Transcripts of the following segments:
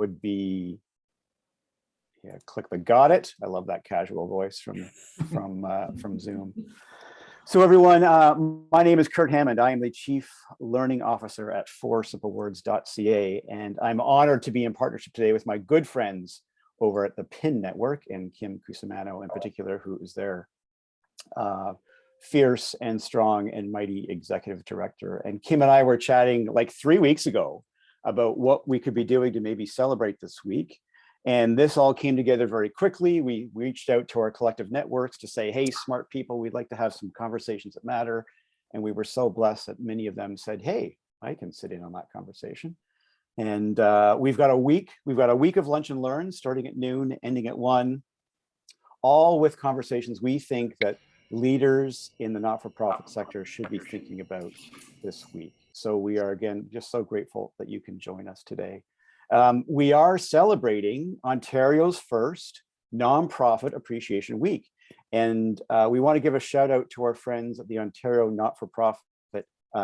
would be, yeah, click the got it. I love that casual voice from Zoom. So everyone, my name is Kurt Hammond. I am the Chief Learning Officer at 4simplewords.ca, and I'm honored to be in partnership today with my good friends over at the PIN Network, and Kim Cusimano in particular, who is their fierce and strong and mighty executive director. And Kim and I were chatting like 3 weeks ago about what we could be doing to maybe celebrate this week. And this all came together very quickly. We reached out to our collective networks to say, hey, smart people, we'd like to have some conversations that matter. And we were so blessed that many of them said, hey, I can sit in on that conversation. And we've got a week of lunch and learn starting at noon, ending at 1, all with conversations we think that leaders in the not-for-profit sector should be thinking about this week. So we are, again, just so grateful that you can join us today. We are celebrating Ontario's first nonprofit appreciation week. And we want to give a shout out to our friends at the Ontario Not-for-Profit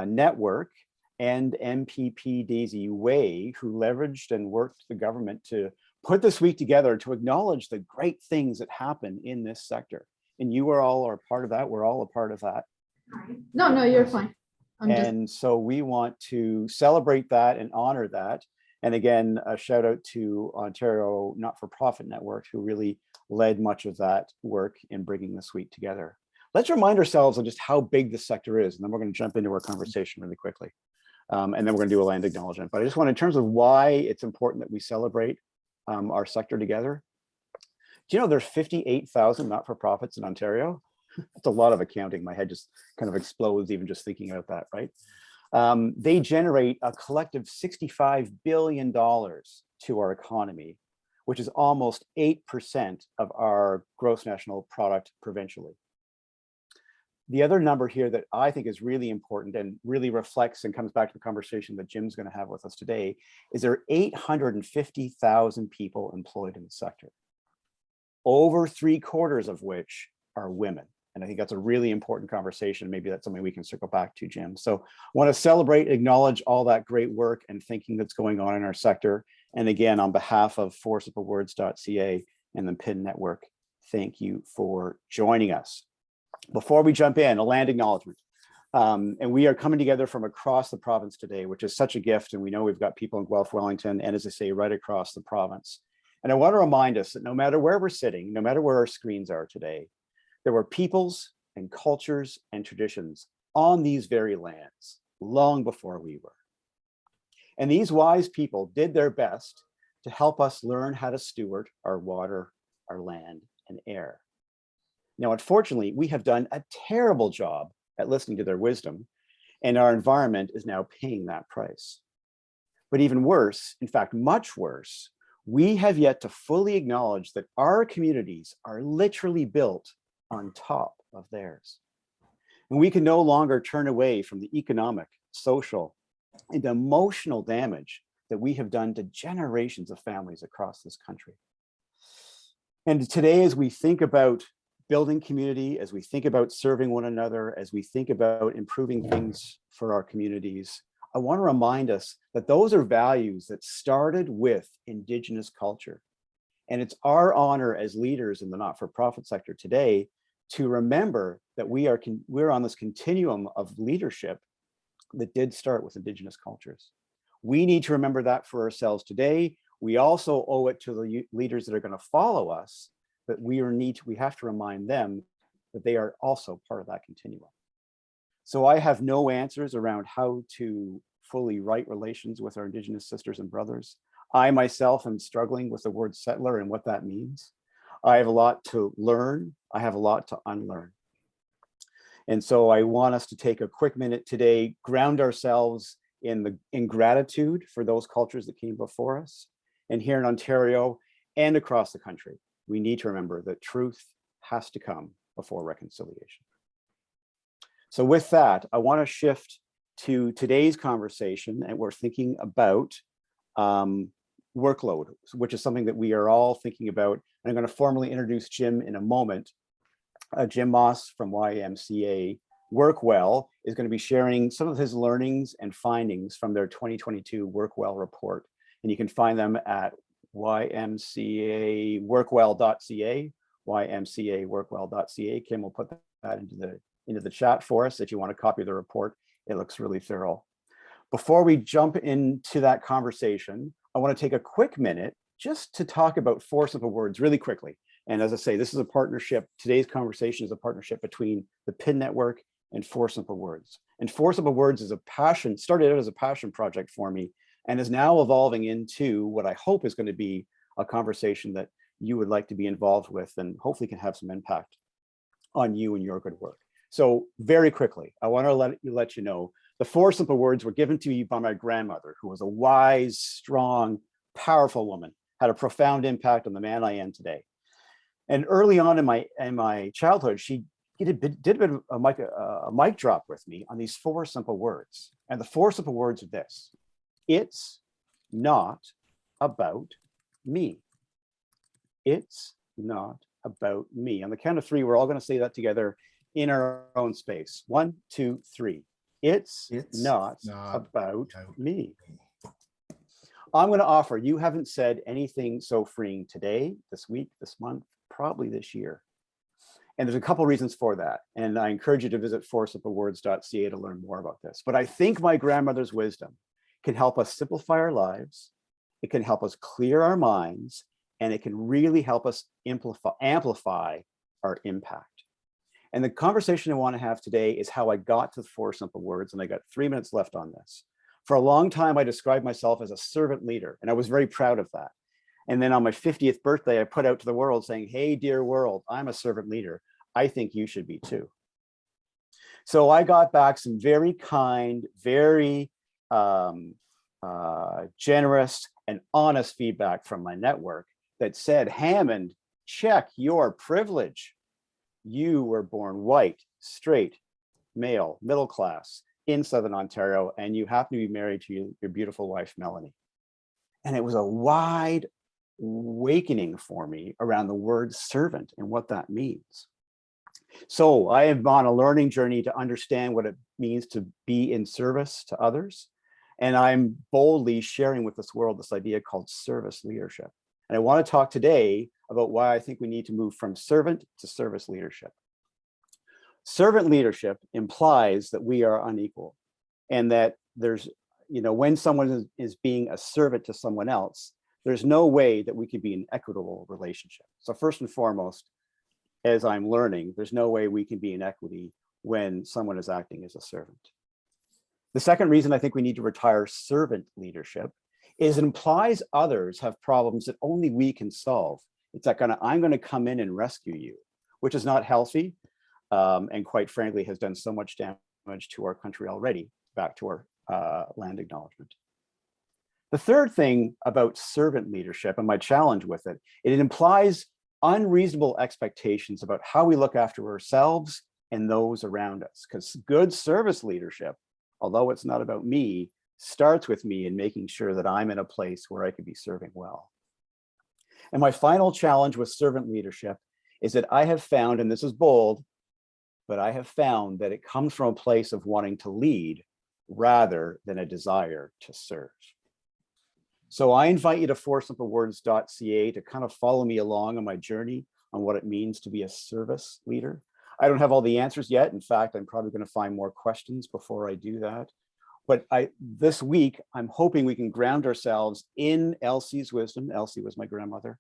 Network and MPP Daisy Way, who leveraged and worked the government to put this week together to acknowledge the great things that happen in this sector. And you are all a part of that. We're all a part of that. No, you're fine. So we want to celebrate that and honor that. And again, a shout out to Ontario Not-for-Profit Network, who really led much of that work in bringing this week together. Let's remind ourselves of just how big the sector is, and then we're going to jump into our conversation really quickly. And then we're going to do a land acknowledgement. But I just want, in terms of why it's important that we celebrate our sector together. Do you know there's 58,000 not-for-profits in Ontario? That's a lot of accounting. My head just kind of explodes even just thinking about that, right? They generate a collective $65 billion to our economy, which is almost 8% of our gross national product provincially. The other number here that I think is really important and really reflects and comes back to the conversation that Jim's going to have with us today is there are 850,000 people employed in the sector, over 3/4 of which are women. And I think that's a really important conversation. Maybe that's something we can circle back to, Jim. So I want to celebrate, acknowledge all that great work and thinking that's going on in our sector. And again, on behalf of 4simplewords.ca and the PIN Network, thank you for joining us. Before we jump in, a land acknowledgement. And we are coming together from across the province today, which is such a gift. And we know we've got people in Guelph, Wellington, and as I say, right across the province. And I want to remind us that no matter where we're sitting, no matter where our screens are today, there were peoples and cultures and traditions on these very lands long before we were. And these wise people did their best to help us learn how to steward our water, our land, and air. Now, unfortunately, we have done a terrible job at listening to their wisdom, and our environment is now paying that price. But even worse, in fact, much worse, we have yet to fully acknowledge that our communities are literally built on top of theirs. And we can no longer turn away from the economic, social, and emotional damage that we have done to generations of families across this country. And today, as we think about building community, as we think about serving one another, as we think about improving things for our communities, I want to remind us that those are values that started with Indigenous culture. And it's our honor as leaders in the not-for-profit sector today to remember that we're on this continuum of leadership that did start with Indigenous cultures. We need to remember that for ourselves today. We also owe it to the leaders that are going to follow us, that we have to remind them that they are also part of that continuum. So I have no answers around how to fully right relations with our Indigenous sisters and brothers. I myself am struggling with the word settler and what that means. I have a lot to learn. I have a lot to unlearn. And so I want us to take a quick minute today, ground ourselves in gratitude for those cultures that came before us. And here in Ontario and across the country, we need to remember that truth has to come before reconciliation. So with that, I want to shift to today's conversation, and we're thinking about workload, which is something that we are all thinking about. And I'm going to formally introduce Jim in a moment. Jim Moss from YMCA WorkWell is going to be sharing some of his learnings and findings from their 2022 WorkWell report. And you can find them at YMCA WorkWell.ca, YMCA WorkWell.ca. Kim will put that into the chat for us if you want to copy the report. It looks really thorough. Before we jump into that conversation, I want to take a quick minute just to talk about 4 simple words really quickly. And as I say, this is a partnership. Today's conversation is a partnership between the PIN Network and 4 Simple Words. And 4 Simple Words is started out as a passion project for me, and is now evolving into what I hope is going to be a conversation that you would like to be involved with and hopefully can have some impact on you and your good work. So very quickly, I want to let you know, the 4 simple words were given to me by my grandmother, who was a wise, strong, powerful woman, had a profound impact on the man I am today. And early on in my childhood, she did a bit of a mic drop with me on these 4 simple words. And the 4 simple words are this: it's not about me. It's not about me. On the count of 3, we're all going to say that together in our own space. 1, 2, 3. It's not about me. I'm going to offer, you haven't said anything so freeing today, this week, this month, probably this year. And there's a couple reasons for that. And I encourage you to visit 4simplewords.ca to learn more about this. But I think my grandmother's wisdom can help us simplify our lives. It can help us clear our minds, and it can really help us amplify our impact. And the conversation I want to have today is how I got to the 4 simple words, and I got 3 minutes left on this. For a long time, I described myself as a servant leader, and I was very proud of that. And then on my 50th birthday, I put out to the world saying, hey, dear world, I'm a servant leader. I think you should be too. So I got back some very kind, very generous and honest feedback from my network that said, Hammond, check your privilege. You were born white, straight, male, middle class in Southern Ontario, and you happen to be married to your beautiful wife, Melanie. And it was a wide awakening for me around the word servant and what that means. So I am on a learning journey to understand what it means to be in service to others. And I'm boldly sharing with this world this idea called service leadership. And I want to talk today about why I think we need to move from servant to service leadership. Servant leadership implies that we are unequal, and that there's, when someone is being a servant to someone else, there's no way that we could be an equitable relationship. So first and foremost, as I'm learning, there's no way we can be in equity when someone is acting as a servant. The second reason I think we need to retire servant leadership is it implies others have problems that only we can solve. It's like I'm going to come in and rescue you, which is not healthy, and quite frankly has done so much damage to our country already. Back to our land acknowledgement. The third thing about servant leadership and my challenge with it, it implies unreasonable expectations about how we look after ourselves and those around us. Because good service leadership, although it's not about me, starts with me in making sure that I'm in a place where I could be serving well. And my final challenge with servant leadership is that I have found, and this is bold, but I have found that it comes from a place of wanting to lead rather than a desire to serve. So I invite you to 4simplewords.ca to kind of follow me along on my journey on what it means to be a service leader. I don't have all the answers yet. In fact, I'm probably going to find more questions before I do that. But this week, I'm hoping we can ground ourselves in Elsie's wisdom. Elsie was my grandmother,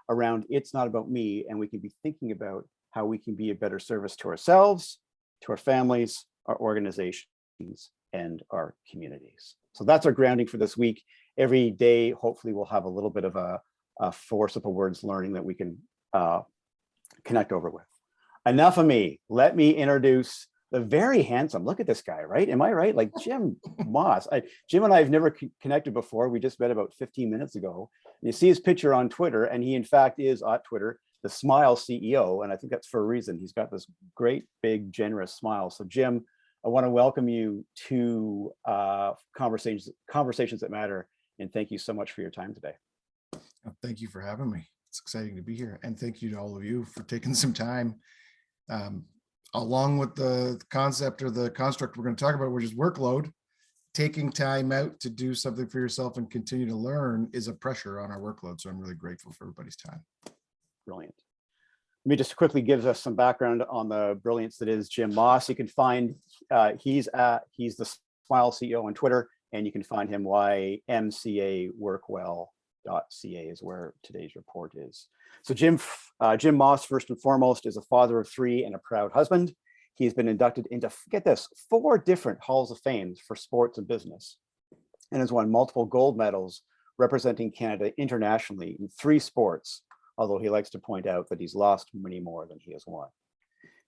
around it's not about me, and we can be thinking about how we can be a better service to ourselves, to our families, our organizations, and our communities. So that's our grounding for this week. Every day, hopefully we'll have a little bit of a 4 simple words learning that we can connect over with. Enough of me. Let me introduce the very handsome, look at this guy, right? Am I right? Like Jim Moss. Jim and I have never connected before. We just met about 15 minutes ago. And you see his picture on Twitter, and he in fact is at Twitter, the Smile CEO. And I think that's for a reason. He's got this great, big, generous smile. So Jim, I want to welcome you to Conversations That Matter. And thank you so much for your time today. Thank you for having me. It's exciting to be here. And thank you to all of you for taking some time. Along with the concept or the construct we're going to talk about, which is workload. taking time out to do something for yourself and continue to learn is a pressure on our workload. So I'm really grateful for everybody's time. Brilliant. Let me just quickly give us some background on the brilliance that is Jim Moss. You can find, he's the Smile CEO on Twitter, and you can find him YMCA WorkWell.ca is where today's report is. So Jim Moss, first and foremost, is a father of 3 and a proud husband. He's been inducted into, get this, 4 different halls of fame for sports and business, and has won multiple gold medals representing Canada internationally in 3 sports, although he likes to point out that he's lost many more than he has won.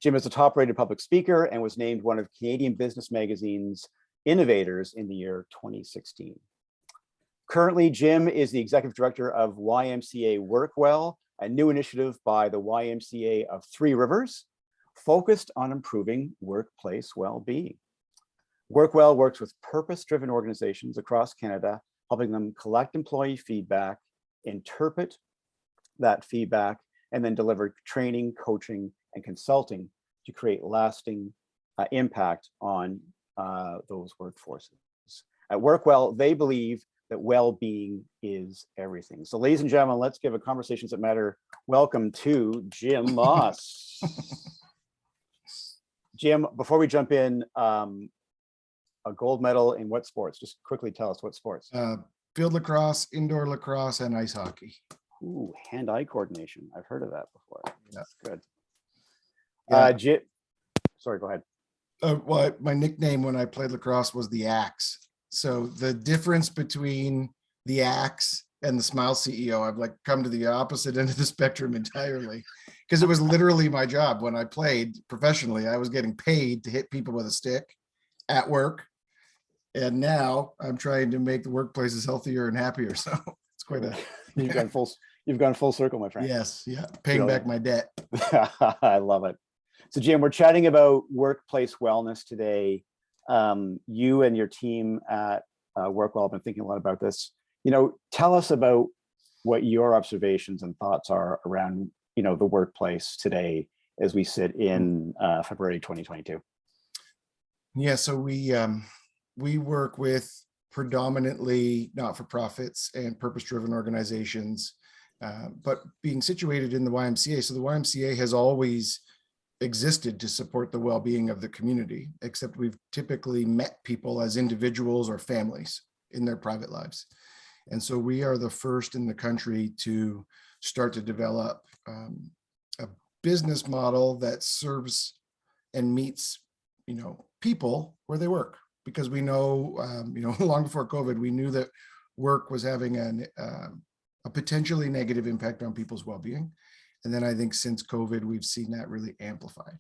Jim is a top-rated public speaker and was named one of Canadian Business Magazine's innovators in the year 2016. Currently, Jim is the executive director of YMCA WorkWell, a new initiative by the YMCA of 3 Rivers, focused on improving workplace well-being. WorkWell works with purpose-driven organizations across Canada, helping them collect employee feedback, interpret that feedback, and then deliver training, coaching, and consulting to create lasting impact on those workforces. At WorkWell, they believe that well-being is everything. So ladies and gentlemen, let's give a Conversations That Matter welcome to Jim Moss. Jim, before we jump in, a gold medal in what sports? Just quickly tell us what sports. Field lacrosse, indoor lacrosse, and ice hockey. Ooh, hand-eye coordination. I've heard of that before. That's good. Yeah. Sorry, go ahead. Well, my nickname when I played lacrosse was the Axe. So the difference between the Axe and the Smile CEO, I've like come to the opposite end of the spectrum entirely, because it was literally my job when I played professionally. I was getting paid to hit people with a stick at work, and now I'm trying to make the workplaces healthier and happier. So it's quite a You've gone full circle, my friend. Yes, yeah, paying back my debt. I love it. So Jim, we're chatting about workplace wellness today. You and your team at WorkWell have been thinking a lot about this. Tell us about what your observations and thoughts are around, the workplace today as we sit in February 2022. Yeah, so we work with predominantly not-for-profits and purpose-driven organizations, but being situated in the YMCA. So the YMCA has always existed to support the well-being of the community, except we've typically met people as individuals or families in their private lives. And so we are the first in the country to start to develop a business model that serves and meets, people where they work. Because we know, long before COVID, we knew that work was having a potentially negative impact on people's well-being. And then I think since COVID, we've seen that really amplified.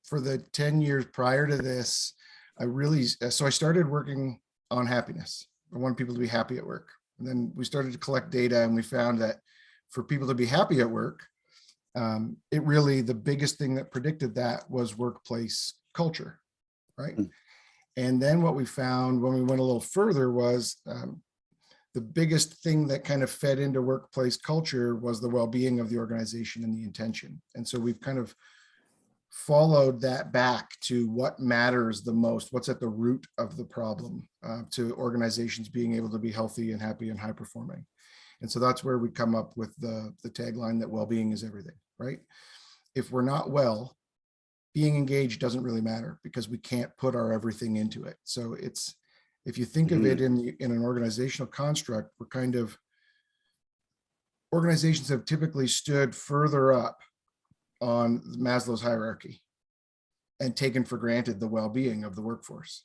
For the 10 years prior to this, I started working on happiness. I wanted people to be happy at work. And then we started to collect data, and we found that for people to be happy at work, the biggest thing that predicted that was workplace culture, right? And then what we found when we went a little further was the biggest thing that kind of fed into workplace culture was the well-being of the organization and the intention. And so we've kind of followed that back to what matters the most, what's at the root of the problem, to organizations being able to be healthy and happy and high performing. And so that's where we come up with the tagline that well-being is everything, right? If we're not well, being engaged doesn't really matter because we can't put our everything into it. So if you think of it in an organizational construct, organizations have typically stood further up on Maslow's hierarchy and taken for granted the well-being of the workforce.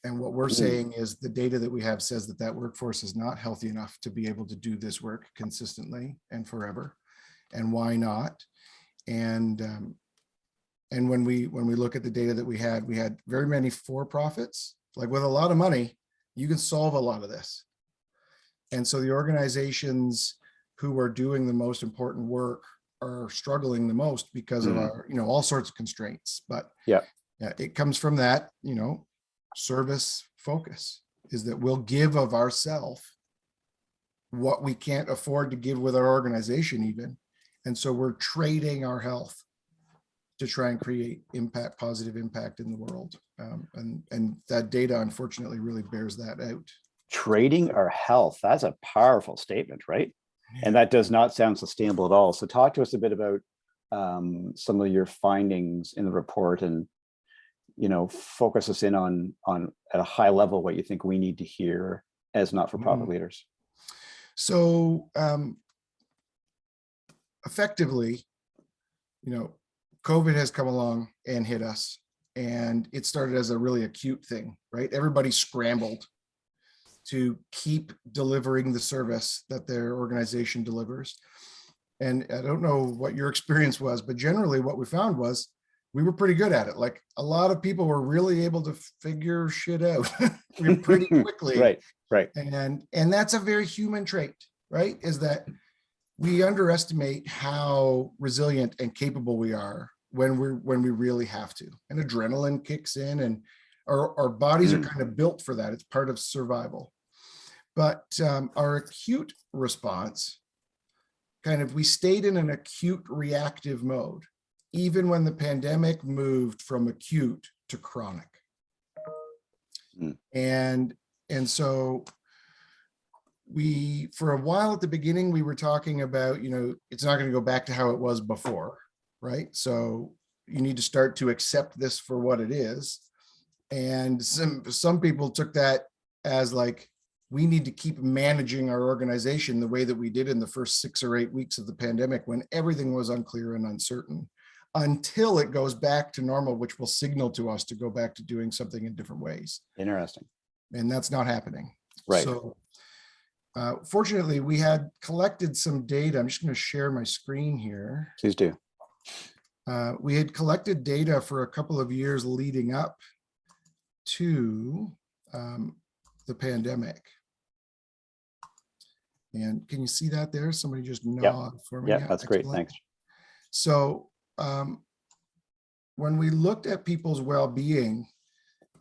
And what we're saying is the data that we have says that workforce is not healthy enough to be able to do this work consistently and forever. And why not? And when we look at the data that we had very many for-profits. Like with a lot of money, you can solve a lot of this. And so the organizations who are doing the most important work are struggling the most because of our, all sorts of constraints. But yeah, it comes from that, service focus is that we'll give of ourself what we can't afford to give with our organization even. And so we're trading our health to try and create positive impact in the world. And that data, unfortunately, really bears that out. Trading our health, that's a powerful statement, right? And that does not sound sustainable at all. So talk to us a bit about some of your findings in the report, and focus us in on at a high level what you think we need to hear as not-for-profit leaders. So effectively, COVID has come along and hit us, and it started as a really acute thing, right? Everybody scrambled to keep delivering the service that their organization delivers. And I don't know what your experience was, but generally what we found was we were pretty good at it. Like, a lot of people were really able to figure shit out pretty quickly. Right. And that's a very human trait, right? Is that we underestimate how resilient and capable we are when we really have to. And adrenaline kicks in, and our bodies are kind of built for that. It's part of survival. But our acute response, we stayed in an acute reactive mode, even when the pandemic moved from acute to chronic. And so for a while at the beginning, we were talking about, it's not going to go back to how it was before, right? So you need to start to accept this for what it is. And some people took that as like, we need to keep managing our organization the way that we did in the first 6 or 8 weeks of the pandemic, when everything was unclear and uncertain, until it goes back to normal, which will signal to us to go back to doing something in different ways. Interesting. And that's not happening. Right. So fortunately, we had collected some data. I'm just going to share my screen here. Please do. We had collected data for a couple of years leading up to the pandemic. And can you see that there? Somebody just nod for me. Yeah, that's great. Excellent. Thanks. So when we looked at people's well-being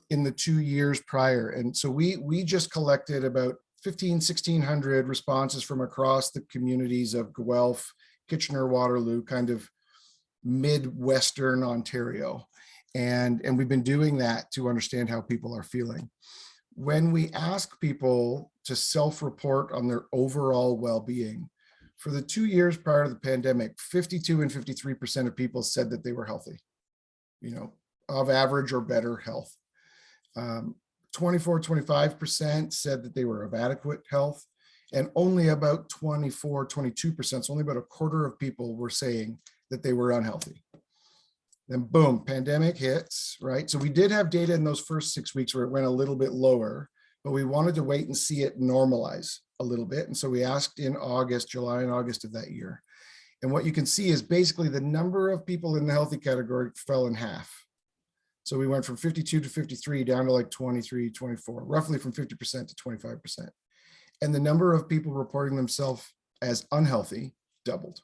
in the 2 years prior, and so we just collected about 1,600 responses from across the communities of Guelph, Kitchener-Waterloo, kind of Midwestern Ontario. And we've been doing that to understand how people are feeling. When we ask people to self-report on their overall well-being, for the 2 years prior to the pandemic, 52 and 53% of people said that they were healthy, of average or better health. 24-25% said that they were of adequate health, and only about 22%, so only about a quarter of people were saying that they were unhealthy. Then boom, pandemic hits, right? So we did have data in those first 6 weeks where it went a little bit lower, but we wanted to wait and see it normalize a little bit. And so we asked in July and August of that year. And what you can see is basically the number of people in the healthy category fell in half. So we went from 52 to 53 down to like 23, 24, roughly from 50% to 25%. And the number of people reporting themselves as unhealthy doubled.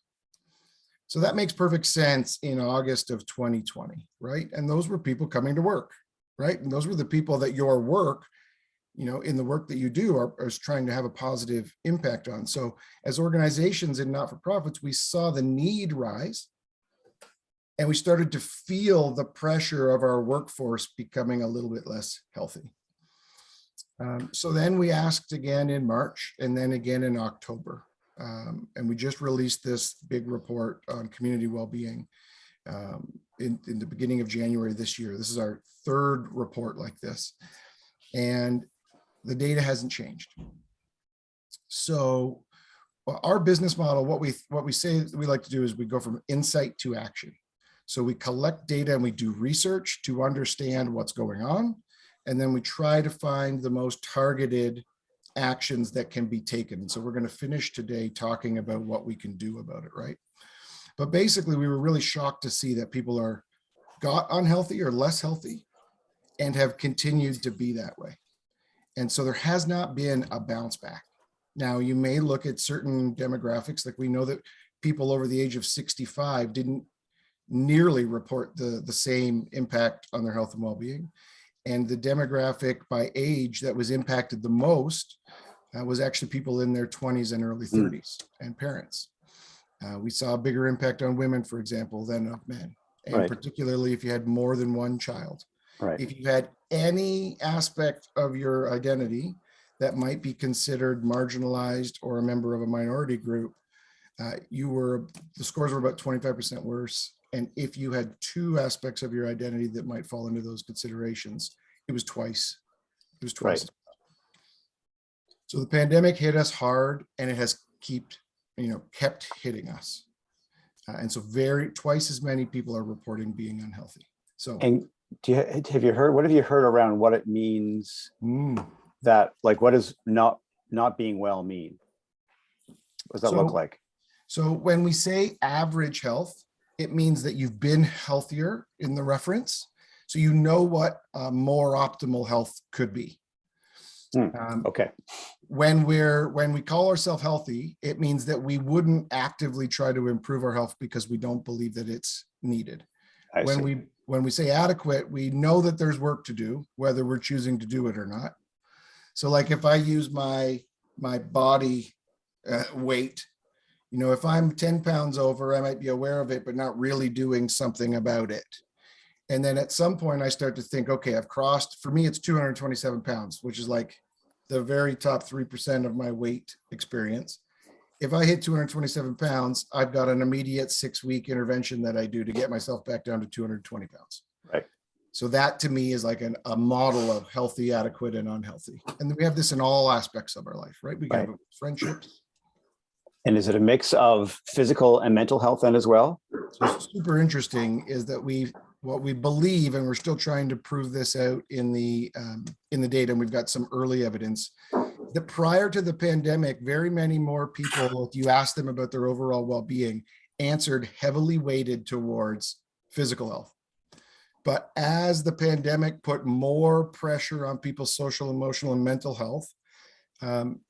So that makes perfect sense in August of 2020, right? And those were people coming to work, right? And those were the people that your work, in the work that you do are trying to have a positive impact on. So as organizations and not-for-profits, we saw the need rise, and we started to feel the pressure of our workforce becoming a little bit less healthy. So then we asked again in March, and then again in October. And we just released this big report on community well-being in the beginning of January this year. This is our third report like this, and the data hasn't changed. So our business model, what we say we like to do is we go from insight to action. So we collect data and we do research to understand what's going on, and then we try to find the most targeted actions that can be taken. And so we're going to finish today talking about what we can do about it, right? But basically, we were really shocked to see that people got unhealthy or less healthy and have continued to be that way. And so there has not been a bounce back. Now, you may look at certain demographics, like we know that people over the age of 65 didn't nearly report the same impact on their health and well-being. And the demographic by age that was impacted the most was actually people in their 20s and early 30s and parents. We saw a bigger impact on women, for example, than of men. and Right. particularly if you had more than one child. Right. If you had any aspect of your identity that might be considered marginalized or a member of a minority group, the scores were about 25% worse. And if you had two aspects of your identity that might fall into those considerations, it was twice. It was twice. Right. So the pandemic hit us hard, and it has kept hitting us. And so twice as many people are reporting being unhealthy. So, And have you heard, what have you heard around what it means that, like, what does not being well mean? What does that look like? So when we say average health, it means that you've been healthier in the reference. So you know what more optimal health could be. Okay. When we call ourselves healthy, it means that we wouldn't actively try to improve our health because we don't believe that it's needed. When we say adequate, we know that there's work to do, whether we're choosing to do it or not. So like if I use my body weight, if I'm 10 pounds over, I might be aware of it, but not really doing something about it. And then at some point I start to think, okay, I've crossed, for me, it's 227 pounds, which is like the very top 3% of my weight experience. If I hit 227 pounds, I've got an immediate 6-week intervention that I do to get myself back down to 220 pounds. Right. So that to me is like a model of healthy, adequate, and unhealthy. And we have this in all aspects of our life, right? We have friendships. And is it a mix of physical and mental health then as well? So super interesting is that what we believe, and we're still trying to prove this out in the data, and we've got some early evidence, that prior to the pandemic, very many more people, if you ask them about their overall well-being, answered heavily weighted towards physical health. But as the pandemic put more pressure on people's social, emotional, and mental health,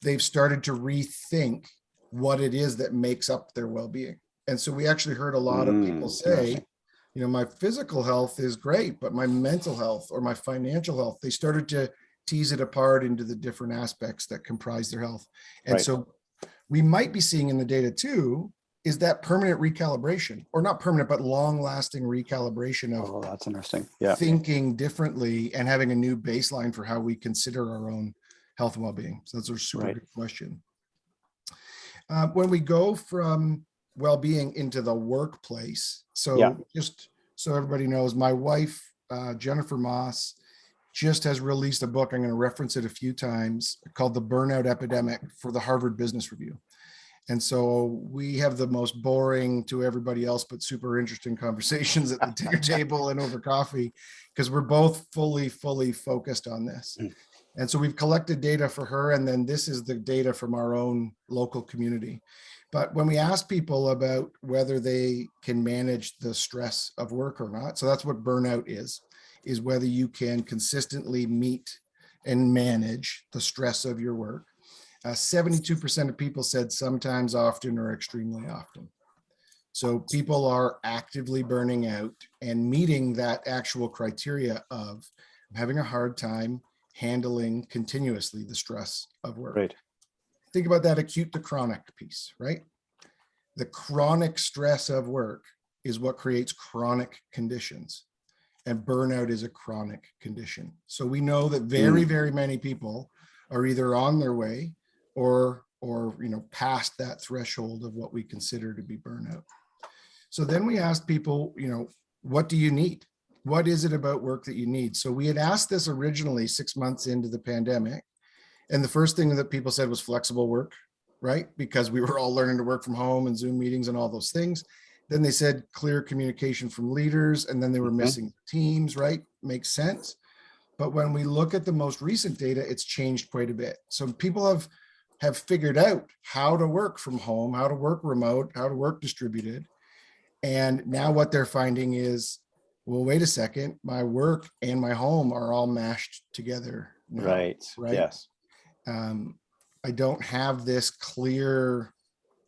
they've started to rethink what it is that makes up their well-being. And so we actually heard a lot of people say, my physical health is great, but my mental health or my financial health, they started to tease it apart into the different aspects that comprise their health. And so we might be seeing in the data too, is that permanent recalibration, or not permanent, but long-lasting recalibration of that's interesting. Yeah. Thinking differently and having a new baseline for how we consider our own health and well-being. So that's a super good question. When we go from well-being into the workplace, just so everybody knows, my wife, Jennifer Moss, just has released a book. I'm going to reference it a few times, called The Burnout Epidemic, for the Harvard Business Review. And so we have the most boring to everybody else, but super interesting conversations at the dinner table and over coffee, because we're both fully focused on this. And so we've collected data for her, and then this is the data from our own local community. But when we ask people about whether they can manage the stress of work or not, so that's what burnout is whether you can consistently meet and manage the stress of your work. 72% of people said sometimes, often, or extremely often. So people are actively burning out and meeting that actual criteria of having a hard time handling continuously the stress of work. Right. Think about that acute to chronic piece, right? The chronic stress of work is what creates chronic conditions, and burnout is a chronic condition. So we know that very many people are either on their way or past that threshold of what we consider to be burnout. So then we asked people, what do you need? What is it about work that you need? So we had asked this originally 6 months into the pandemic. And the first thing that people said was flexible work, right? Because we were all learning to work from home and Zoom meetings and all those things. Then they said clear communication from leaders, and then they were missing teams, right? Makes sense. But when we look at the most recent data, it's changed quite a bit. So people have figured out how to work from home, how to work remote, how to work distributed. And now what they're finding is, well, wait a second, my work and my home are all mashed together now, right? Yes. I don't have this clear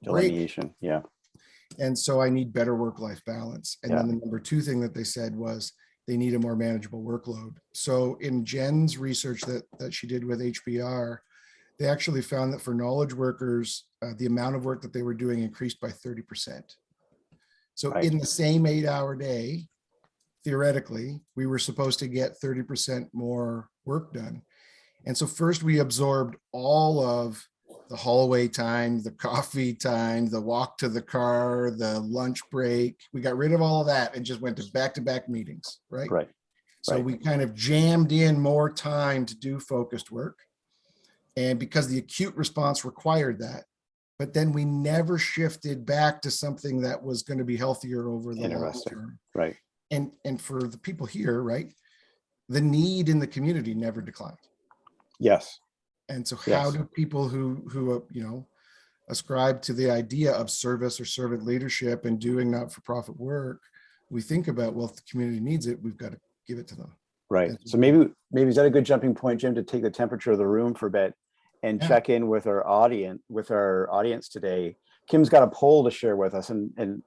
delineation. break. And so I need better work-life balance. And then the number two thing that they said was they need a more manageable workload. So in Jen's research that she did with HBR, they actually found that for knowledge workers, the amount of work that they were doing increased by 30%. So in the same 8-hour day, theoretically, we were supposed to get 30% more work done. And so first we absorbed all of the hallway time, the coffee time, the walk to the car, the lunch break. We got rid of all of that and just went to back-to-back meetings, right? Right. So we kind of jammed in more time to do focused work. And because the acute response required that, but then we never shifted back to something that was going to be healthier over the long term. Right. And for the people here, right, the need in the community never declined. Yes. And so how do people who ascribe to the idea of service or servant leadership and doing not-for-profit work, we think about, well, if the community needs it, we've got to give it to them. Right. So maybe is that a good jumping point, Jim, to take the temperature of the room for a bit and check in with our audience today. Kim's got a poll to share with us, and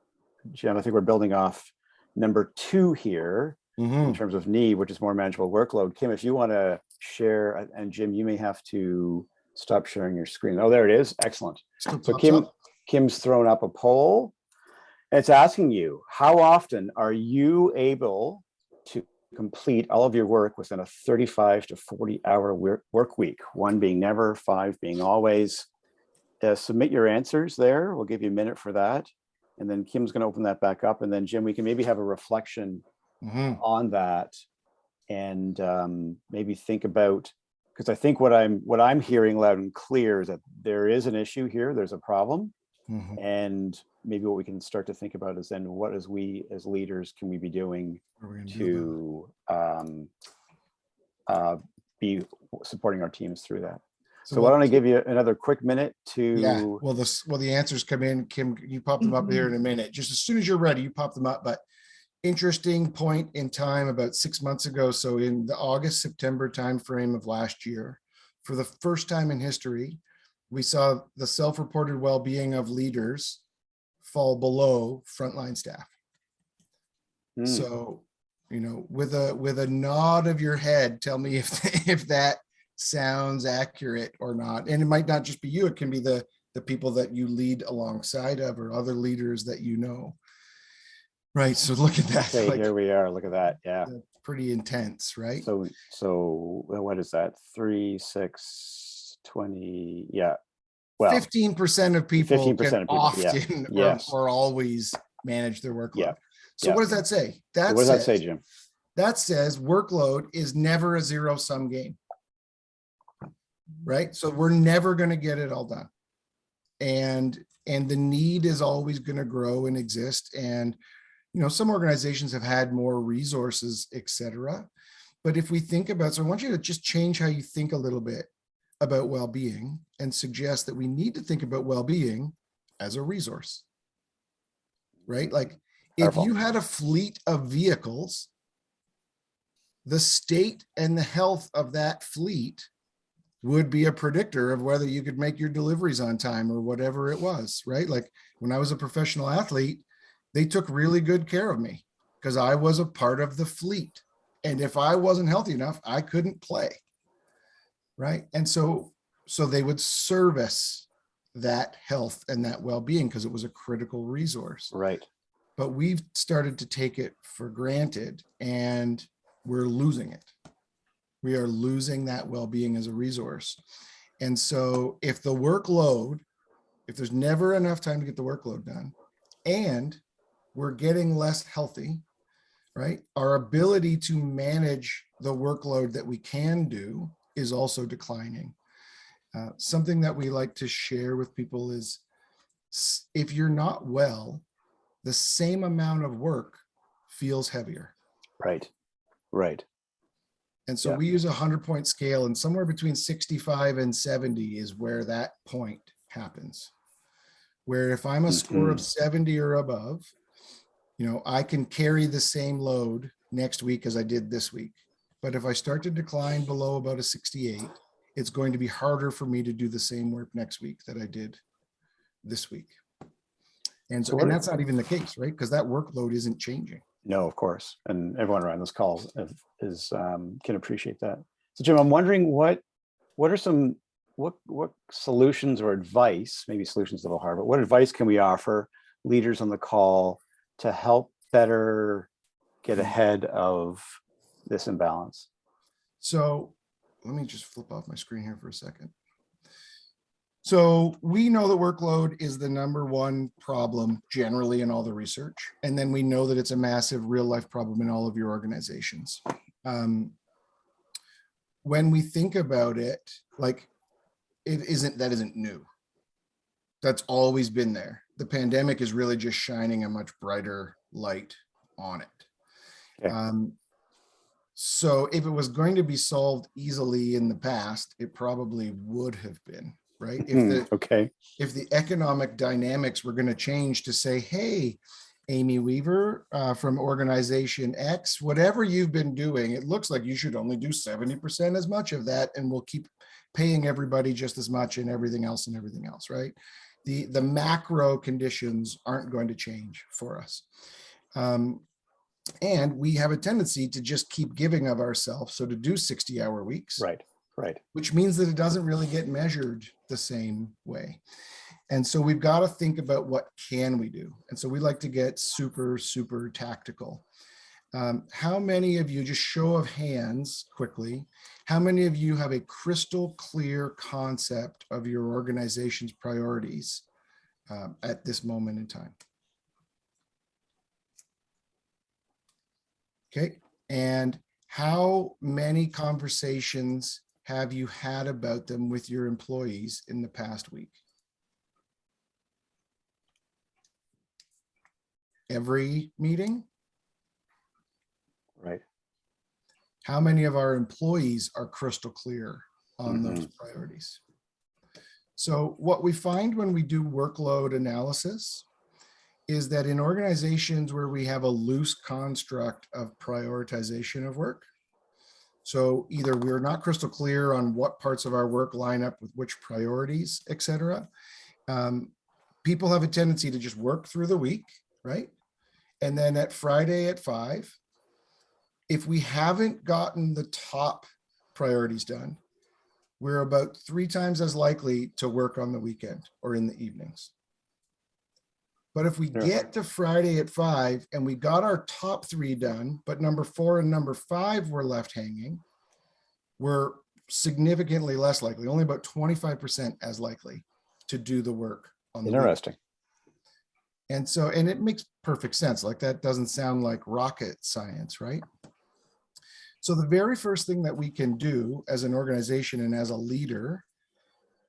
Jim, I think we're building off number 2 here in terms of need, which is more manageable workload. Kim, if you want to share, and Jim, you may have to stop sharing your screen. Oh, there it is. Excellent. So Kim's thrown up a poll. And it's asking you, how often are you able to complete all of your work within a 35 to 40 hour work week? 1 being never, 5 being always. Submit your answers there. We'll give you a minute for that. And then Kim's going to open that back up. And then Jim, we can maybe have a reflection on that and maybe think about, because I think what I'm hearing loud and clear is that there is an issue here. There's a problem. And maybe what we can start to think about is then what as we as leaders can we be doing to be supporting our teams through that. So why don't I give you another quick minute to well the answers come in. Kim, you pop them up here in a minute. Just as soon as you're ready, you pop them up. But interesting point in time, about 6 months ago, so in the August-September timeframe of last year, for the first time in history, we saw the self-reported well-being of leaders fall below frontline staff. So, with a nod of your head, tell me if that sounds accurate or not. And it might not just be you; it can be the people that you lead alongside of, or other leaders that you know. Right. So look at that. Okay, here we are. Look at that. Yeah. Pretty intense, right? So what is that? 3, 6, 20. Yeah. Well, 15% of people 15% can of people, often or always manage their workload. So what does that say? What does that say, Jim? That says workload is never a zero-sum game, right? So we're never going to get it all done. And the need is always going to grow and exist. And, some organizations have had more resources, et cetera. But if we think about, so I want you to just change how you think a little bit about well-being and suggest that we need to think about well-being as a resource, right? Like if you had a fleet of vehicles, the state and the health of that fleet would be a predictor of whether you could make your deliveries on time or whatever it was, right? Like when I was a professional athlete, they took really good care of me because I was a part of the fleet. And if I wasn't healthy enough, I couldn't play. Right. And so they would service that health and that well-being because it was a critical resource. Right. But we've started to take it for granted and we're losing it. We are losing that well-being as a resource. And so if there's never enough time to get the workload done and we're getting less healthy, right? Our ability to manage the workload that we can do is also declining. Something that we like to share with people is if you're not well, the same amount of work feels heavier. Right. And so we use a 100-point scale, and somewhere between 65 and 70 is where that point happens. Where if I'm a score of 70 or above, I can carry the same load next week as I did this week. But if I start to decline below about a 68, it's going to be harder for me to do the same work next week that I did this week. And so and that's not even the case, right? Because that workload isn't changing. No, of course. And everyone around this call can appreciate that. So Jim, I'm wondering what are some solutions or advice, maybe solutions a little hard, but what advice can we offer leaders on the call to help better get ahead of this imbalance? So let me just flip off my screen here for a second. So we know that workload is the number one problem generally in all the research. And then we know that it's a massive real life problem in all of your organizations. When we think about it, like that isn't new. That's always been there. The pandemic is really just shining a much brighter light on it. Okay. So if it was going to be solved easily in the past, it probably would have been, right? If the economic dynamics were going to change to say, hey, Amy Weaver from organization X, whatever you've been doing, it looks like you should only do 70% as much of that, and we'll keep paying everybody just as much and everything else, right? The macro conditions aren't going to change for us. And we have a tendency to just keep giving of ourselves. So to do 60-hour weeks, right, which means that it doesn't really get measured the same way. And so we've got to think about what can we do. And so we like to get super, super tactical. How many of you, just show of hands quickly, how many of you have a crystal clear concept of your organization's priorities at this moment in time? Okay, and how many conversations have you had about them with your employees in the past week? Every meeting? Right. How many of our employees are crystal clear on those priorities? So what we find when we do workload analysis is that in organizations where we have a loose construct of prioritization of work, so either we're not crystal clear on what parts of our work line up with which priorities, et cetera, people have a tendency to just work through the week, right? And then at Friday at 5, if we haven't gotten the top priorities done, we're about 3 times as likely to work on the weekend or in the evenings. But if we get to Friday at 5 and we got our top 3 done, but number 4 and number 5 were left hanging, we're significantly less likely, only about 25% as likely to do the work on the Interesting. weekend. And so, and it makes perfect sense. Like that doesn't sound like rocket science, right? So the very first thing that we can do as an organization and as a leader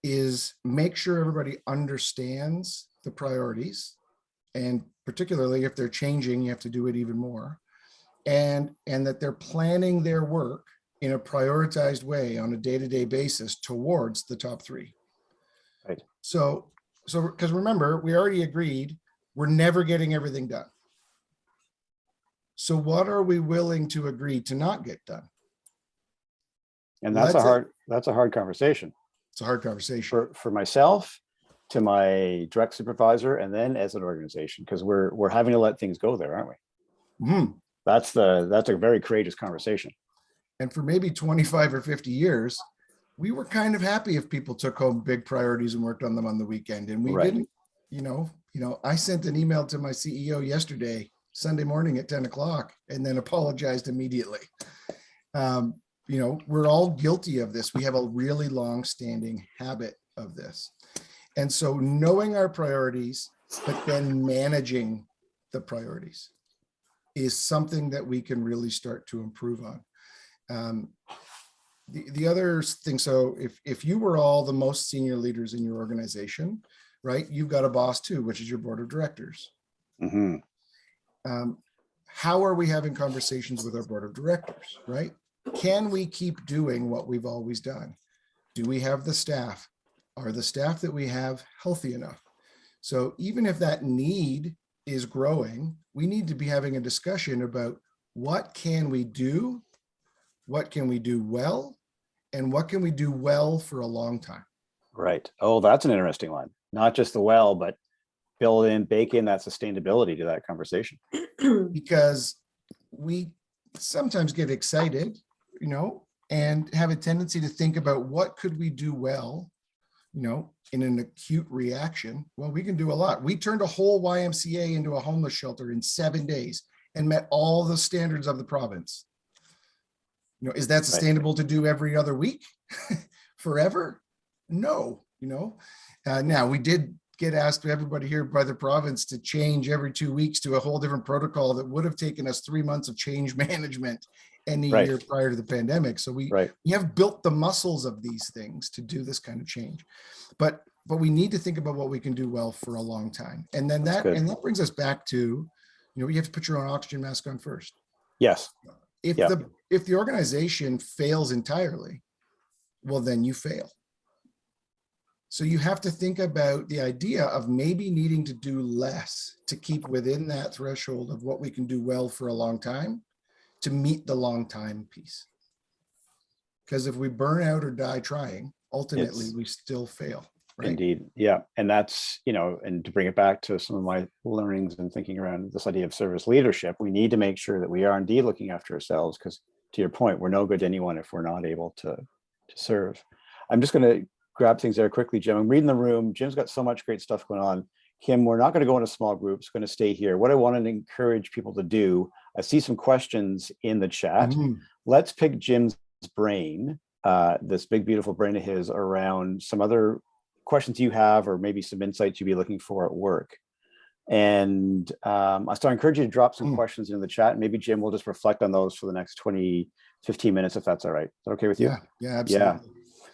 is make sure everybody understands the priorities. And particularly if they're changing, you have to do it even more. And that they're planning their work in a prioritized way on a day-to-day basis towards the top 3. Right. So because remember, we already agreed we're never getting everything done. So what are we willing to agree to not get done? And that's a hard conversation. It's a hard conversation for myself, to my direct supervisor, and then as an organization, because we're having to let things go there, aren't we? Mm-hmm. That's a very courageous conversation. And for maybe 25 or 50 years, we were kind of happy if people took home big priorities and worked on them on the weekend. And we didn't, I sent an email to my CEO yesterday, Sunday morning at 10 o'clock, and then apologized immediately. We're all guilty of this. We have a really long-standing habit of this. And so knowing our priorities, but then managing the priorities is something that we can really start to improve on. The other thing, so if you were all the most senior leaders in your organization, right, you've got a boss too, which is your board of directors. Mm-hmm. How are we having conversations with our board of directors, right? Can we keep doing what we've always done? Do we have the staff? Are the staff that we have healthy enough? So even if that need is growing, we need to be having a discussion about what can we do, what can we do well, and what can we do well for a long time? Right. Oh, that's an interesting one. Not just the well, but bake in that sustainability to that conversation. Because we sometimes get excited, and have a tendency to think about what could we do well, in an acute reaction. Well, we can do a lot. We turned a whole YMCA into a homeless shelter in 7 days. and met all the standards of the province. Is that Right. sustainable to do every other week forever? No, now we did get asked to everybody here by the province to change every 2 weeks to a whole different protocol that would have taken us 3 months of change management any Right. year prior to the pandemic. So we have built the muscles of these things to do this kind of change, but we need to think about what we can do well for a long time. And then that brings us back to, you have to put your own oxygen mask on first. Yes. If the organization fails entirely, well, then you fail. So you have to think about the idea of maybe needing to do less to keep within that threshold of what we can do well for a long time to meet the long time piece. Because if we burn out or die trying, ultimately we still fail. Right? Indeed. Yeah. And that's, and to bring it back to some of my learnings and thinking around this idea of service leadership, we need to make sure that we are indeed looking after ourselves, because to your point, we're no good to anyone if we're not able to serve. I'm just going to grab things there quickly, Jim. I'm reading the room. Jim's got so much great stuff going on. Kim, we're not going to go into small groups, going to stay here. What I want to encourage people to do, I see some questions in the chat. Let's pick Jim's brain, this big, beautiful brain of his, around some other questions you have, or maybe some insights you'd be looking for at work. And I encourage you to drop some questions in the chat. And maybe Jim will just reflect on those for the next 15 minutes, if that's all right. Is that okay with you? Yeah, absolutely. Yeah.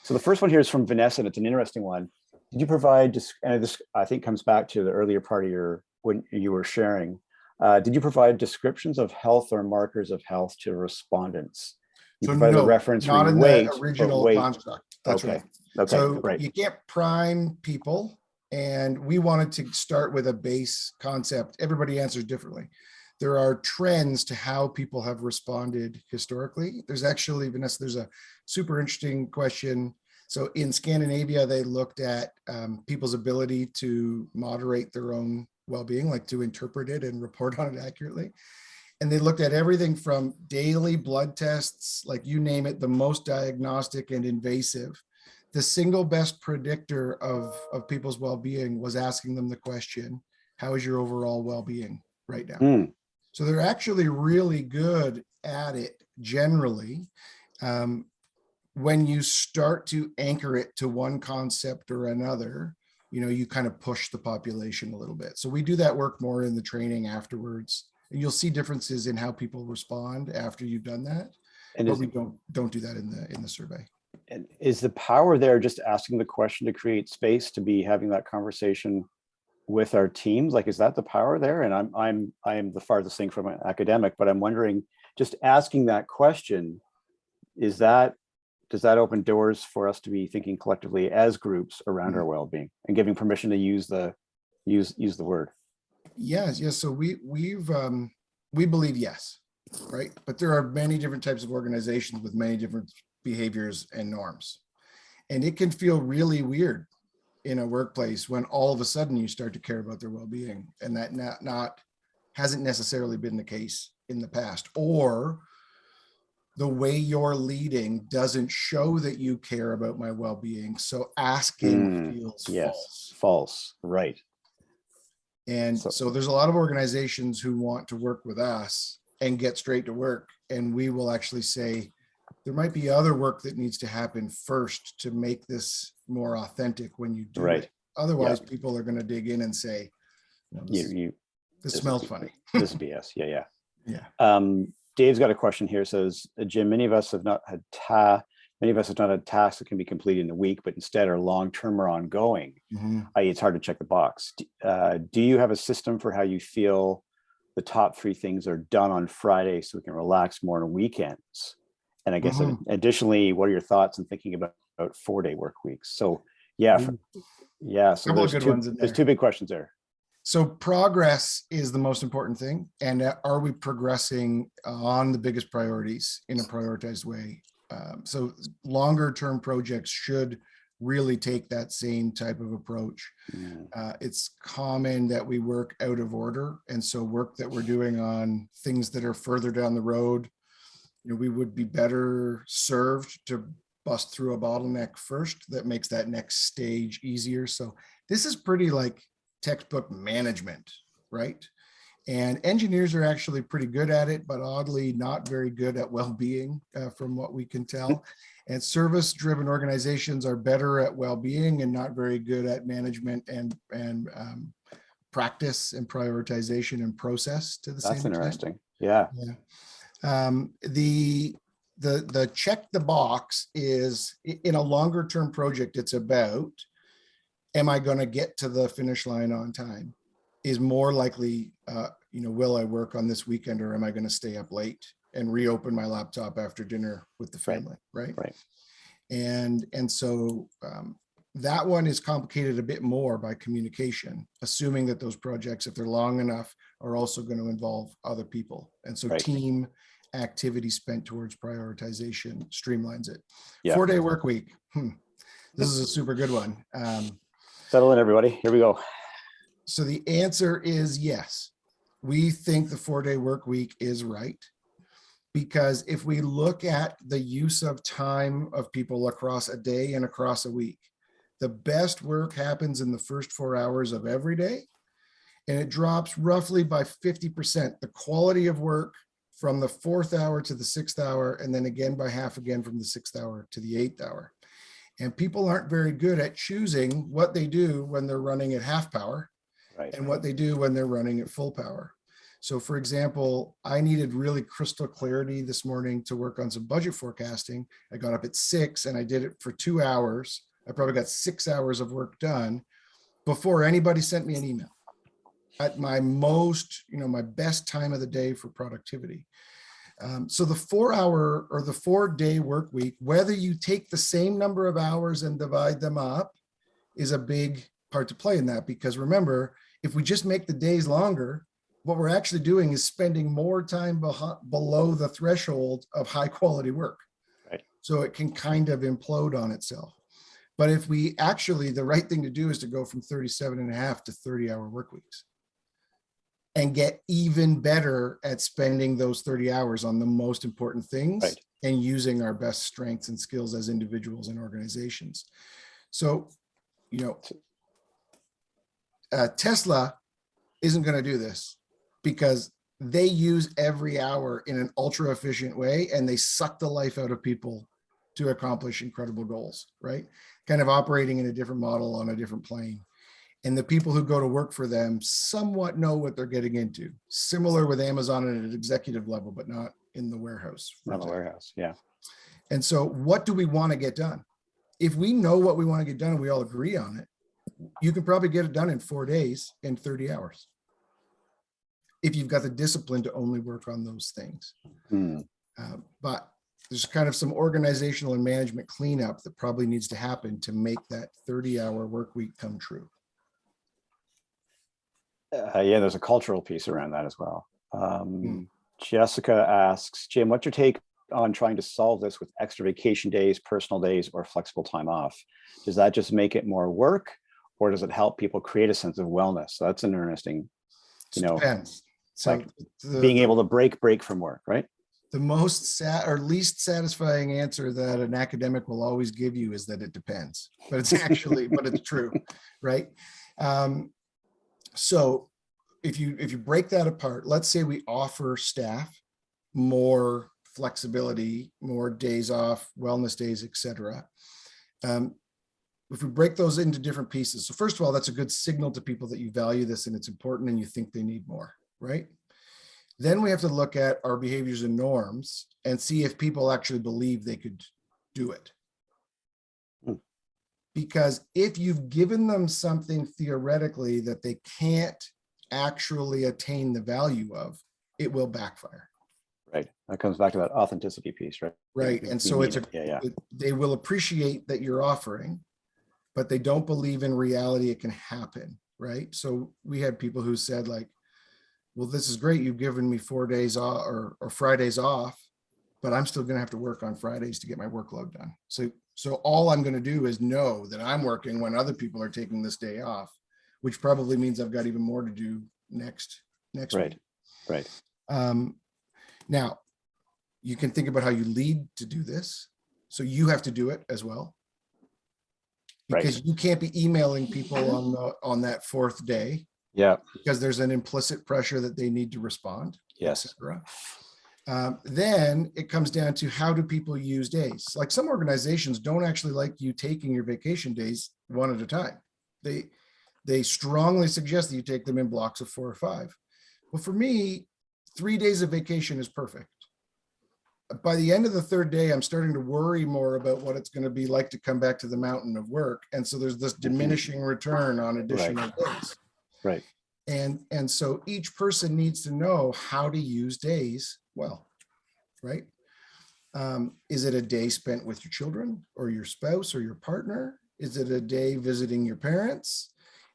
So the first one here is from Vanessa, and it's an interesting one. Did you provide, and this I think comes back to the earlier part of when you were sharing, did you provide descriptions of health or markers of health to respondents? You provided a reference not in weight, the original construct. That's okay. right. Okay, So right. You can't prime people, and we wanted to start with a base concept. Everybody answers differently. There are trends to how people have responded historically. There's actually, Vanessa, there's a super interesting question. So in Scandinavia, they looked at people's ability to moderate their own well-being, like to interpret it and report on it accurately. And they looked at everything from daily blood tests, like you name it, the most diagnostic and invasive. The single best predictor of people's well-being was asking them the question, how is your overall well-being right now? So they're actually really good at it generally. When you start to anchor it to one concept or another, you kind of push the population a little bit. So we do that work more in the training afterwards. And you'll see differences in how people respond after you've done that. But we don't do that in the survey. And is the power there just asking the question to create space to be having that conversation with our teams? Like, is that the power there? And I am the farthest thing from an academic, but I'm wondering, just asking that question, does that open doors for us to be thinking collectively as groups around our well-being and giving permission to use the word? Yes. So we believe yes, right? But there are many different types of organizations with many different behaviors and norms. And it can feel really weird in a workplace when all of a sudden you start to care about their well-being, and that hasn't necessarily been the case in the past, or the way you're leading doesn't show that you care about my well-being. So asking feels false. Right. And so there's a lot of organizations who want to work with us and get straight to work. And we will actually say, there might be other work that needs to happen first to make this more authentic when you do it. Otherwise, people are going to dig in and say, this smells funny. This is BS. Yeah. Dave's got a question here. Says, Jim, many of us have not had tasks that can be completed in a week, but instead are long-term or ongoing. I.e., it's hard to check the box. Do you have a system for how you feel the top 3 things are done on Friday so we can relax more on weekends? And I guess additionally, what are your thoughts in thinking about 4-day work weeks? So so there's 2 big questions there. So progress is the most important thing. And are we progressing on the biggest priorities in a prioritized way? So longer term projects should really take that same type of approach. It's common that we work out of order. And so work that we're doing on things that are further down the road, we would be better served to bust through a bottleneck first that makes that next stage easier. So this is pretty like textbook management, right? And engineers are actually pretty good at it, but oddly not very good at well-being, from what we can tell. And service-driven organizations are better at well-being and not very good at management and practice and prioritization and process to the same That's extent. interesting. Yeah. The check the box is in a longer term project. It's about, am I going to get to the finish line on time? Is more likely, will I work on this weekend, or am I going to stay up late and reopen my laptop after dinner with the family? Right. And so that one is complicated a bit more by communication, assuming that those projects, if they're long enough, are also going to involve other people. And so team activity spent towards prioritization streamlines it. 4-day work week. This is a super good one. Settle in, everybody. Here we go. So the answer is yes. We think the 4-day work week is right, because if we look at the use of time of people across a day and across a week, the best work happens in the first 4 hours of every day, and it drops roughly by 50%. The quality of work from the 4th hour to the 6th hour, and then again by half again from the 6th hour to the 8th hour. And people aren't very good at choosing what they do when they're running at half power and what they do when they're running at full power. So for example, I needed really crystal clarity this morning to work on some budget forecasting. I got up at 6 and I did it for 2 hours. I probably got 6 hours of work done before anybody sent me an email, at my most, my best time of the day for productivity. So the 4-hour or the 4-day work week, whether you take the same number of hours and divide them up, is a big part to play in that. Because remember, if we just make the days longer, what we're actually doing is spending more time below the threshold of high quality work. So it can kind of implode on itself. But if we actually, the right thing to do is to go from 37.5 to 30-hour work weeks and get even better at spending those 30 hours on the most important things and using our best strengths and skills as individuals and organizations. So, Tesla isn't going to do this because they use every hour in an ultra efficient way, and they suck the life out of people to accomplish incredible goals, right? Kind of operating in a different model on a different plane. And the people who go to work for them somewhat know what they're getting into. Similar with Amazon at an executive level, but not in the warehouse. Not the warehouse, yeah. And so what do we want to get done? If we know what we want to get done and we all agree on it, you can probably get it done in 4 days in 30 hours. If you've got the discipline to only work on those things. But there's kind of some organizational and management cleanup that probably needs to happen to make that 30-hour work week come true. There's a cultural piece around that as well. Jessica asks, Jim, what's your take on trying to solve this with extra vacation days, personal days, or flexible time off? Does that just make it more work, or does it help people create a sense of wellness? So that's an interesting, Depends. So like being able to break from work, right? The most least satisfying answer that an academic will always give you is that it depends, but it's actually, but it's true, right? So if you break that apart, let's say we offer staff more flexibility, more days off, wellness days, etc. If we break those into different pieces, so first of all, that's a good signal to people that you value this and it's important and you think they need more, right? Then we have to look at our behaviors and norms and see if people actually believe they could do it. Because if you've given them something theoretically that they can't actually attain the value of, it will backfire. Right. That comes back to that authenticity piece, right? Right. And so they will appreciate that you're offering, but they don't believe in reality it can happen, right? So we had people who said like, well, this is great. You've given me 4 days off or Fridays off, but I'm still going to have to work on Fridays to get my workload done. So all I'm going to do is know that I'm working when other people are taking this day off, which probably means I've got even more to do next week. Right. Now, you can think about how you lead to do this. So you have to do it as well. Because you can't be emailing people on that 4th day, Yeah. because there's an implicit pressure that they need to respond, Yes. etc. Then it comes down to how do people use days? Like some organizations don't actually like you taking your vacation days one at a time. They strongly suggest that you take them in blocks of 4 or 5. Well, for me, 3 days of vacation is perfect. By the end of the 3rd day, I'm starting to worry more about what it's going to be like to come back to the mountain of work. And so there's this diminishing return on additional days. Right. And so each person needs to know how to use days well, right? Is it a day spent with your children or your spouse or your partner? Is it a day visiting your parents?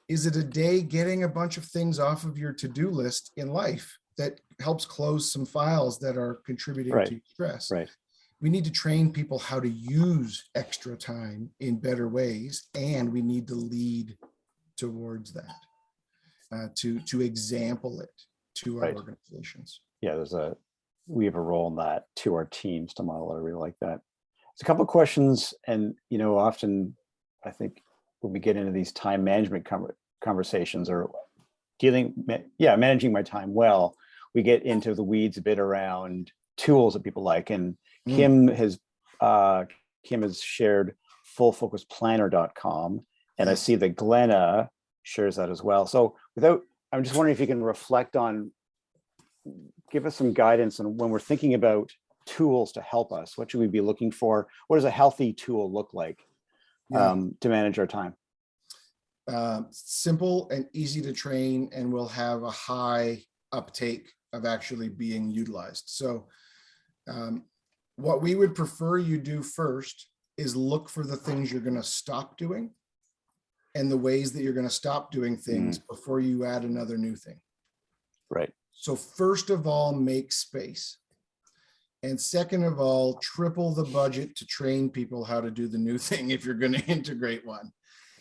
Is it a day getting a bunch of things off of your to-do list in life that helps close some files that are contributing to stress? Right. We need to train people how to use extra time in better ways, and we need to lead towards that, to example it to our organizations. Yeah, we have a role in that to our teams to model. I really like that. There's a couple of questions, and often I think when we get into these time management conversations or managing my time well, we get into the weeds a bit around tools that people like. And Kim has shared fullfocusplanner.com, and I see that Glenna shares that as well. So I'm just wondering if you can reflect on, give us some guidance on when we're thinking about tools to help us. What should we be looking for? What does a healthy tool look like to manage our time? Simple and easy to train, and will have a high uptake of actually being utilized. So what we would prefer you do first is look for the things you're going to stop doing and the ways that you're going to stop doing things before you add another new thing. Right. So first of all, make space. And second of all, triple the budget to train people how to do the new thing if you're going to integrate one.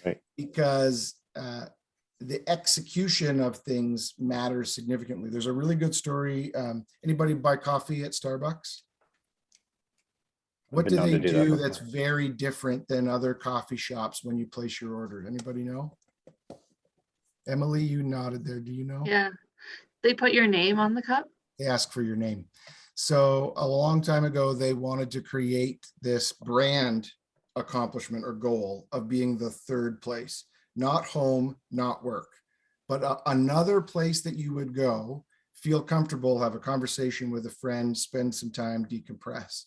Right. Because the execution of things matters significantly. There's a really good story. Anybody buy coffee at Starbucks? What do they do that's very different than other coffee shops when you place your order? Anybody know? Emily, you nodded there. Do you know? Yeah. They put your name on the cup? They ask for your name. So a long time ago, they wanted to create this brand accomplishment or goal of being the 3rd place, not home, not work, but another place that you would go, feel comfortable, have a conversation with a friend, spend some time, decompress.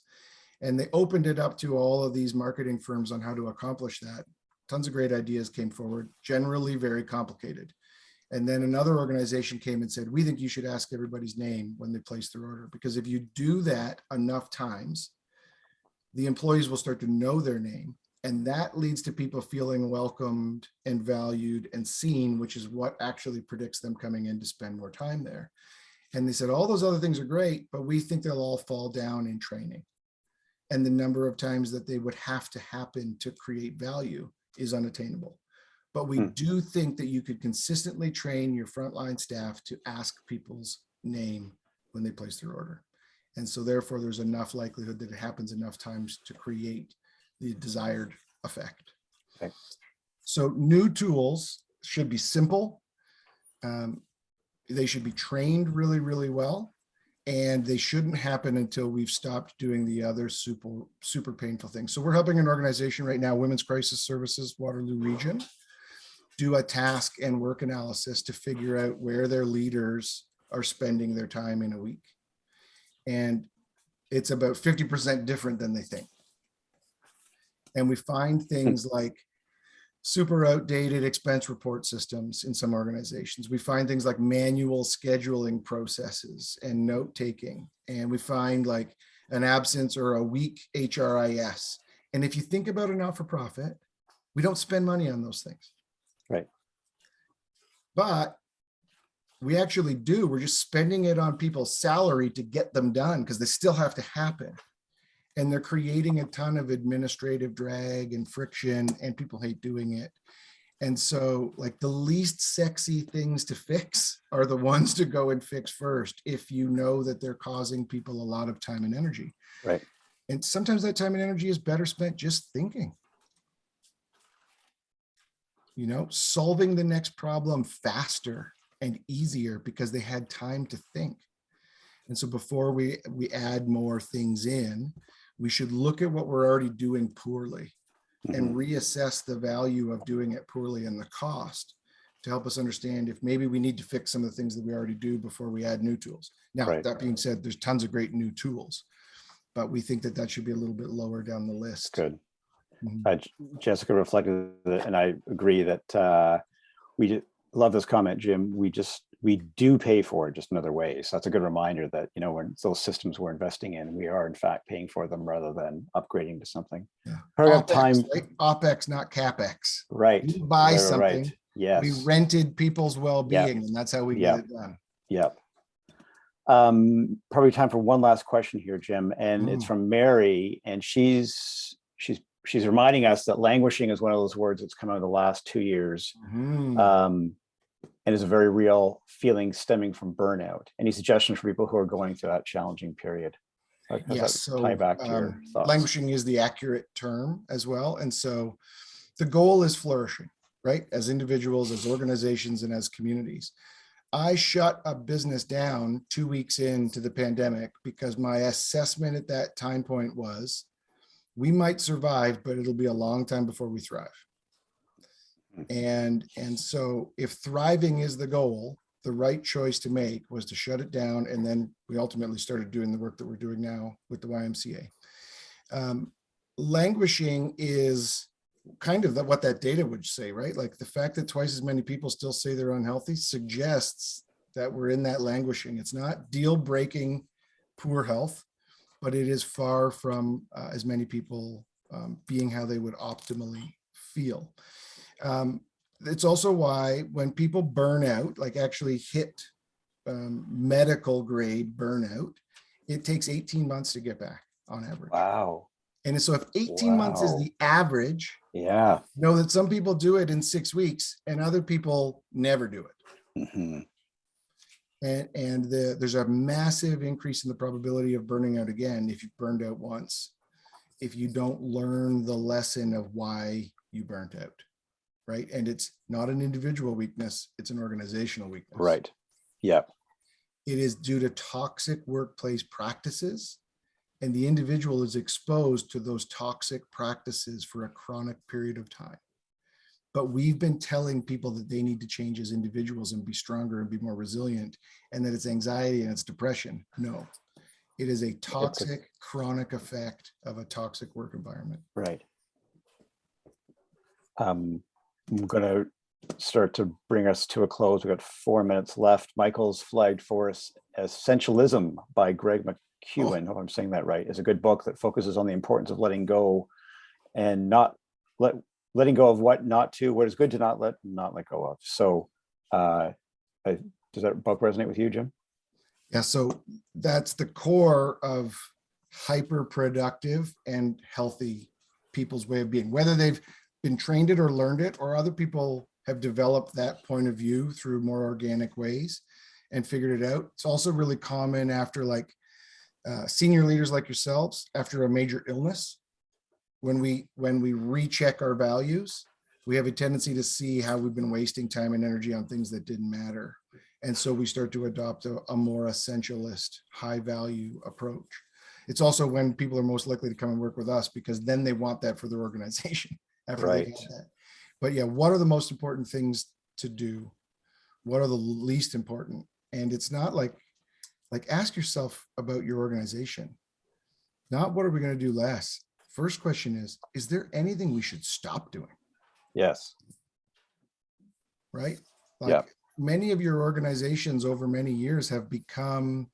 And they opened it up to all of these marketing firms on how to accomplish that. Tons of great ideas came forward, generally very complicated. And then another organization came and said, we think you should ask everybody's name when they place their order, because if you do that enough times, the employees will start to know their name. And that leads to people feeling welcomed and valued and seen, which is what actually predicts them coming in to spend more time there. And they said, all those other things are great, but we think they'll all fall down in training. And the number of times that they would have to happen to create value is unattainable. But we do think that you could consistently train your frontline staff to ask people's name when they place their order. And so therefore, there's enough likelihood that it happens enough times to create the desired effect. Okay. So new tools should be simple. They should be trained really, really well. And they shouldn't happen until we've stopped doing the other super painful things. So we're helping an organization right now, Women's Crisis Services, Waterloo Region, do a task and work analysis to figure out where their leaders are spending their time in a week. And it's about 50% different than they think. And we find things like super outdated expense report systems in some organizations. We find things like manual scheduling processes and note taking. And we find like an absence or a weak HRIS. And if you think about a not-for-profit, we don't spend money on those things. Right. But we actually do. We're just spending it on people's salary to get them done because they still have to happen. And they're creating a ton of administrative drag and friction, and people hate doing it. And so like the least sexy things to fix are the ones to go and fix first if you know that they're causing people a lot of time and energy. Right. And sometimes that time and energy is better spent just thinking. You know, solving the next problem faster and easier because they had time to think. And so before we add more things in, we should look at what we're already doing poorly and reassess the value of doing it poorly and the cost to help us understand if maybe we need to fix some of the things that we already do before we add new tools. Now, Right. that being said, there's tons of great new tools, but we think that that should be a little bit lower down the list. Good. Mhm. Jessica reflected that, and I agree that we love this comment, Jim. We do pay for it just in other ways. So that's a good reminder that, you know, when those systems we're investing in, we are in fact paying for them rather than upgrading to something. Yeah. Paragraph OpEx, time, right? OpEx, not CapEx. right? We buy right, something. Right. Yes. We rented people's well-being, and that's how we Yeah. get it done. Yep. Probably time for one last question here, Jim, and it's from Mary, and she's reminding us that languishing is one of those words that's come out of the last 2 years, and is a very real feeling stemming from burnout. Any suggestions for people who are going through that challenging period? Yes, so tie back to your thoughts? languishing is the accurate term as well, and so the goal is flourishing, right? As individuals, as organizations, and as communities. I shut a business down 2 weeks into the pandemic because my assessment at that time point was we might survive, but it'll be a long time before we thrive. And so if thriving is the goal, the right choice to make was to shut it down. And then we ultimately started doing the work that we're doing now with the YMCA. Languishing is kind of what that data would say, right? Like the fact that twice as many people still say they're unhealthy suggests that we're in that languishing. It's not deal breaking poor health, but it is far from as many people being how they would optimally feel. It's also why when people burn out, like actually hit medical grade burnout, it takes 18 months to get back on average. Wow. And so if 18 months is the average, yeah, know that some people do it in 6 weeks and other people never do it. And there's a massive increase in the probability of burning out again if you've burned out once, if you don't learn the lesson of why you burnt out, right? And it's not an individual weakness, it's an organizational weakness. Right. Yep. It is due to toxic workplace practices, and the individual is exposed to those toxic practices for a chronic period of time. But we've been telling people that they need to change as individuals and be stronger and be more resilient, and that it's anxiety and it's depression. No, it is a toxic, chronic effect of a toxic work environment. Right. I'm going to start to bring us to a close. We've got 4 minutes left. Michael's flagged for us Essentialism by Greg McEwen. Hope I'm saying that right. It's a good book that focuses on the importance of letting go and letting go of what is good to not let go of. So does that book resonate with you, Jim? Yeah, so that's the core of hyper productive and healthy people's way of being, whether they've been trained it or learned it, or other people have developed that point of view through more organic ways and figured it out. It's also really common after senior leaders like yourselves, after a major illness. When we recheck our values, we have a tendency to see how we've been wasting time and energy on things that didn't matter. And so we start to adopt a more essentialist, high value approach. It's also when people are most likely to come and work with us, because then they want that for their organization after they've had that. But yeah, what are the most important things to do? What are the least important? And it's not like ask yourself about your organization, not what are we going to do less? First question is there anything we should stop doing? Yes. Right? Many of your organizations over many years have become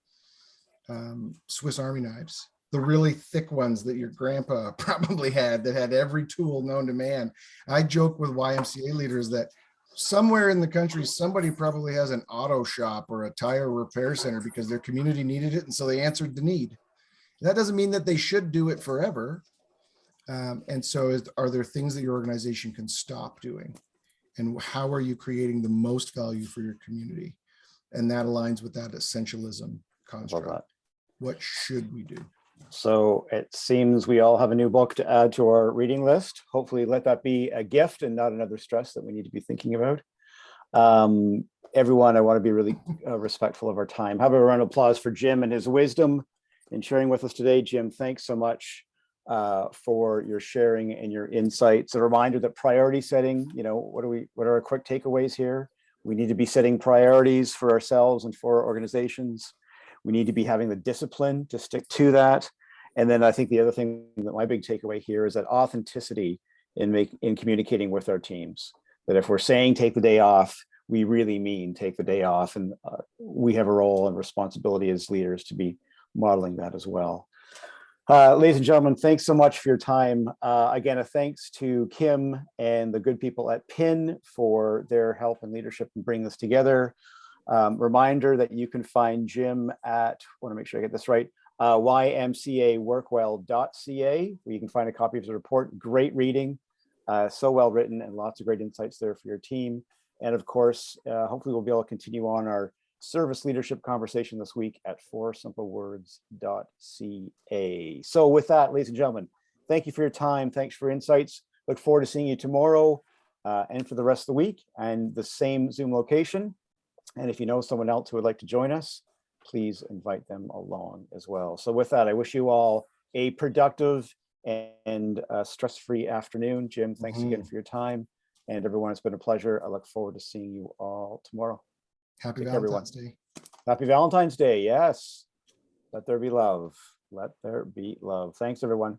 Swiss Army knives, the really thick ones that your grandpa probably had, that had every tool known to man. I joke with YMCA leaders that somewhere in the country, somebody probably has an auto shop or a tire repair center because their community needed it. And so they answered the need. That doesn't mean that they should do it forever. And so are there things that your organization can stop doing? And how are you creating the most value for your community? And that aligns with that essentialism construct. What should we do? So it seems we all have a new book to add to our reading list. Hopefully let that be a gift and not another stress that we need to be thinking about. everyone, I want to be really respectful of our time. How about a round of applause for Jim and his wisdom in sharing with us today. Jim, thanks so much for your sharing and your insights. A reminder that priority setting, what are our quick takeaways here? We need to be setting priorities for ourselves and for our organizations. We need to be having the discipline to stick to that. And then I think the other thing that my big takeaway here is that authenticity in communicating with our teams, that if we're saying take the day off, we really mean take the day off. And we have a role and responsibility as leaders to be modeling that as well. Ladies and gentlemen, thanks so much for your time. Again, a thanks to Kim and the good people at PIN for their help and leadership in bringing this together. Reminder that you can find Jim at, want to make sure I get this right, YMCA WorkWell.ca, where you can find a copy of the report. Great reading, so well written, and lots of great insights there for your team. And of course, hopefully we'll be able to continue on our service leadership conversation this week at 4simplewords.ca. So with that, ladies and gentlemen, thank you for your time. Thanks for your insights. Look forward to seeing you tomorrow and for the rest of the week, and the same Zoom location. And if you know someone else who would like to join us, please invite them along as well. So with that, I wish you all a productive and stress-free afternoon. Jim, thanks again for your time. And everyone, it's been a pleasure. I look forward to seeing you all tomorrow. Happy Valentine's Day. Happy Valentine's Day. Yes. Let there be love. Let there be love. Thanks, everyone.